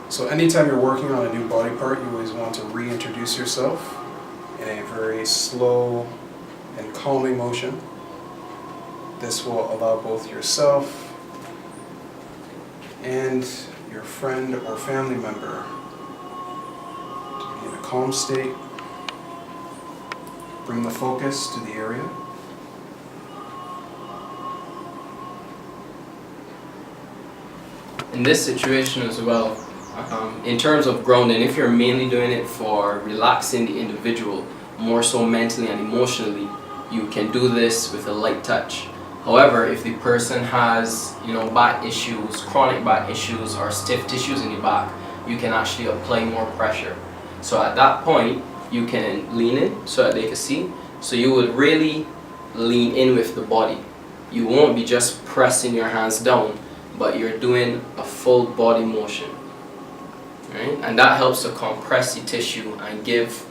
So anytime you're working on a new body part, you always want to reintroduce yourself in a very slow and calming motion. This will allow both yourself and your friend or family member to be in a calm state. Bring the focus to the area. In this situation as well, in terms of grounding, if you're mainly doing it for relaxing the individual, more so mentally and emotionally, you can do this with a light touch. However, if the person has, back issues, chronic back issues, or stiff tissues in the back, you can actually apply more pressure. So at that point, you can lean in so that they can see. So you would really lean in with the body. You won't be just pressing your hands down, but you're doing a full body motion, right? And that helps to compress the tissue and give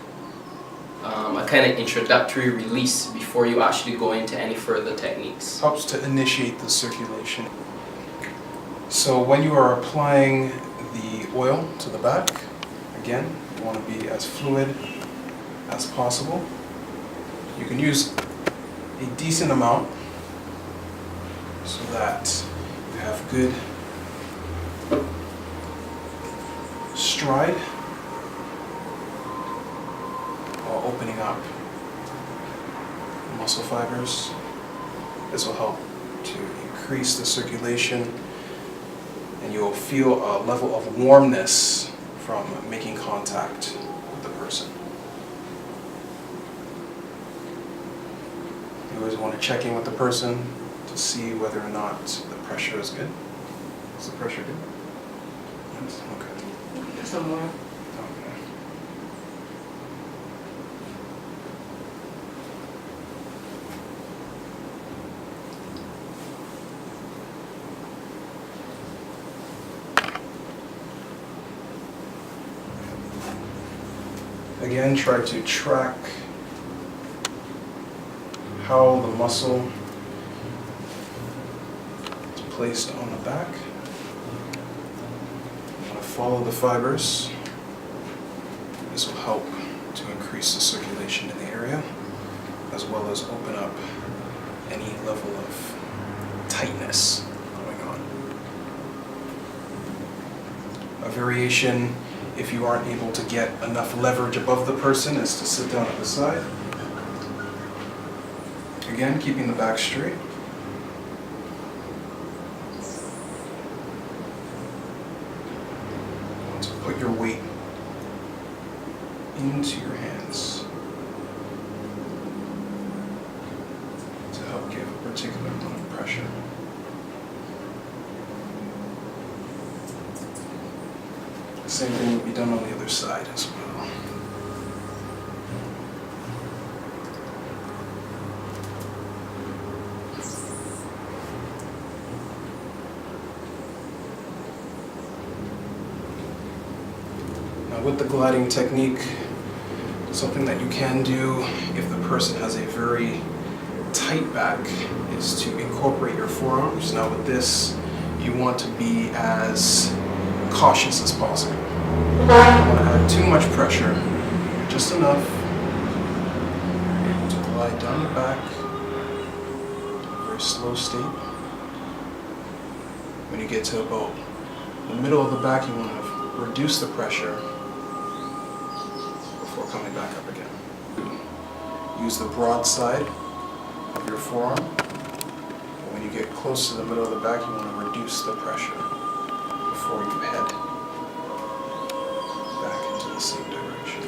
a kind of introductory release before you actually go into any further techniques. Helps to initiate the circulation. So when you are applying the oil to the back, again, you want to be as fluid as possible. You can use a decent amount so that you have good stride while opening up muscle fibers. This will help to increase the circulation, and you will feel a level of warmness from making contact with the person. You always want to check in with the person to see whether or not the pressure is good. Is the pressure good? Yes. Okay. Some more. Okay. Again, try to track how the muscle is placed on the back. You want to follow the fibers. This will help to increase the circulation in the area, as well as open up any level of tightness going on. A variation, if you aren't able to get enough leverage above the person, is to sit down at the side. Again, keeping the back straight. To put your weight into your hands to help give a particular amount of pressure. The same thing will be done on the other side as well. Now with the gliding technique, something that you can do if the person has a very tight back is to incorporate your forearms. Now with this, you want to be as cautious as possible. You don't want to add too much pressure, just enough to glide down the back in a very slow state. When you get to about the middle of the back, you want to reduce the pressure before coming back up again. Use the broad side of your forearm. And when you get close to the middle of the back, you want to reduce the pressure before you head back into the same direction.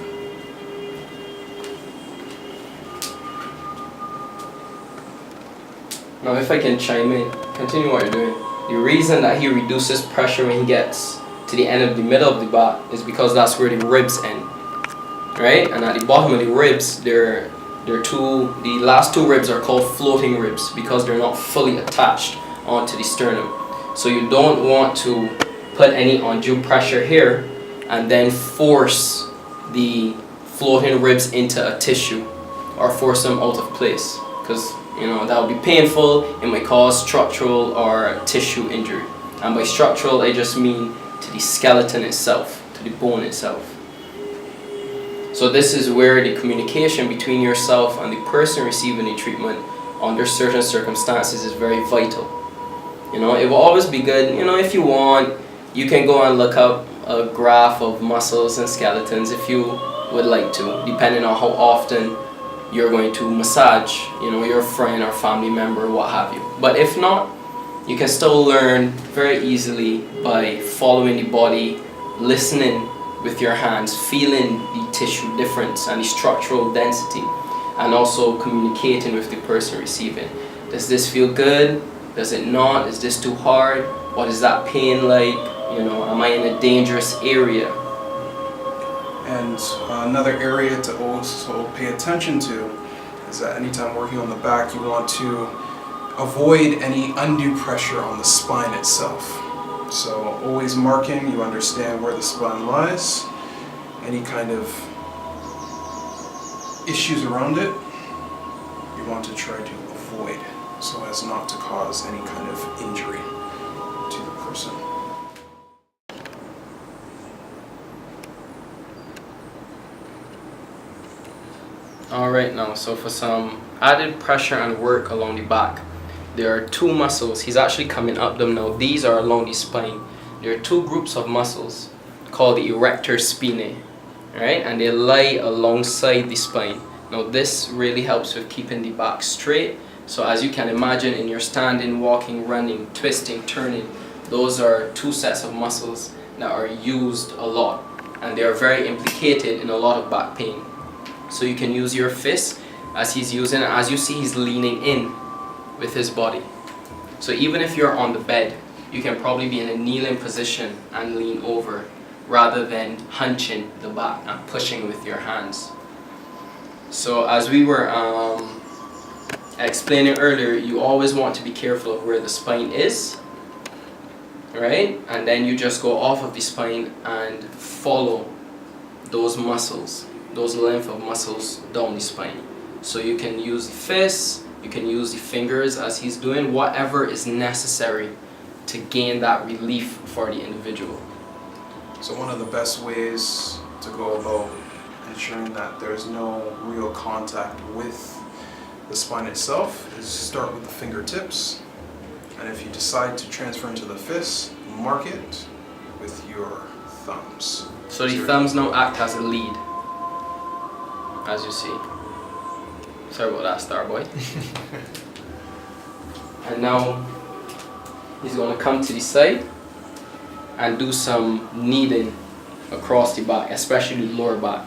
Now if I can chime in, continue what you're doing. The reason that he reduces pressure when he gets to the end of the middle of the back is because that's where the ribs end, right? And at the bottom of the ribs, the last two ribs are called floating ribs because they're not fully attached onto the sternum. So you don't want to put any undue pressure here and then force the floating ribs into a tissue or force them out of place, because that would be painful. It might cause structural or tissue injury. And by structural, I just mean to the skeleton itself, to the bone itself. So this is where the communication between yourself and the person receiving the treatment under certain circumstances is very vital. You know, it will always be good, you know, if you want, you can go and look up a graph of muscles and skeletons if you would like to, depending on how often you're going to massage, you know, your friend or family member, what have you. But if not, you can still learn very easily by following the body, listening with your hands, feeling the tissue difference and the structural density, and also communicating with the person receiving. Does this feel good? Does it not? Is this too hard? What is that pain like? You know, am I in a dangerous area? And another area to also pay attention to is that anytime working on the back, you want to avoid any undue pressure on the spine itself. So always marking, you understand where the spine lies, any kind of issues around it, you want to try to avoid so as not to cause any kind of injury to the person. Alright, now, so for some added pressure and work along the back, there are two muscles. He's actually coming up them now. These are along the spine. There are two groups of muscles called the erector spinae, right? And they lie alongside the spine. Now this really helps with keeping the back straight. So as you can imagine, in your standing, walking, running, twisting, turning, those are two sets of muscles that are used a lot, and they are very implicated in a lot of back pain. So you can use your fist as he's using it. As you see, he's leaning in with his body. So even if you're on the bed, you can probably be in a kneeling position and lean over rather than hunching the back and pushing with your hands. So as we were explaining earlier, you always want to be careful of where the spine is, right? And then you just go off of the spine and follow those muscles, those length of muscles down the spine. So you can use the fists, you can use the fingers as he's doing, whatever is necessary to gain that relief for the individual. So one of the best ways to go about ensuring that there's no real contact with the spine itself is start with the fingertips, and if you decide to transfer into the fists, mark it with your thumbs. So the thumbs now act as a lead, as you see. Sorry about that, Starboy. And now he's going to come to the side and do some kneading across the back, especially the lower back.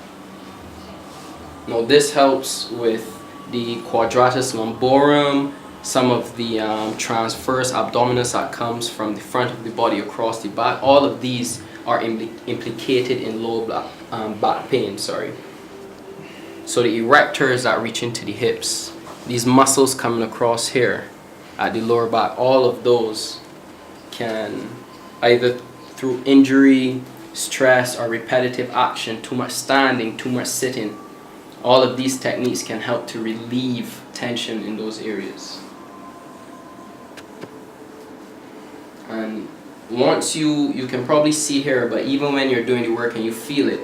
Now this helps with the quadratus lumborum, some of the transverse abdominis that comes from the front of the body across the back. All of these are implicated in low back pain. So the erectors that reach into the hips, these muscles coming across here at the lower back, all of those can either through injury, stress, or repetitive action, too much standing, too much sitting, all of these techniques can help to relieve tension in those areas. And once you can probably see here, but even when you're doing the work and you feel it,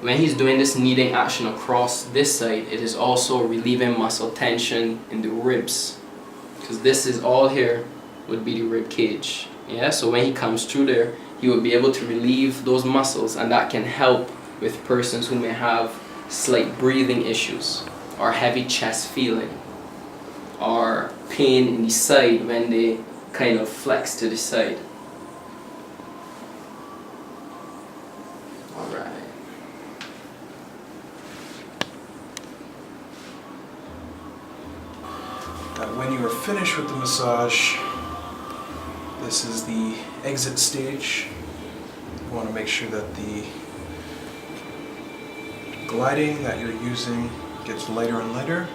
when he's doing this kneading action across this side, it is also relieving muscle tension in the ribs, because this is all here would be the rib cage. Yeah, so when he comes through there, he will be able to relieve those muscles, and that can help with persons who may have slight breathing issues or heavy chest feeling or pain in the side when they kind of flex to the side. Alright. When you are finished with the massage, this is the exit stage. You want to make sure that the gliding that you're using gets lighter and lighter.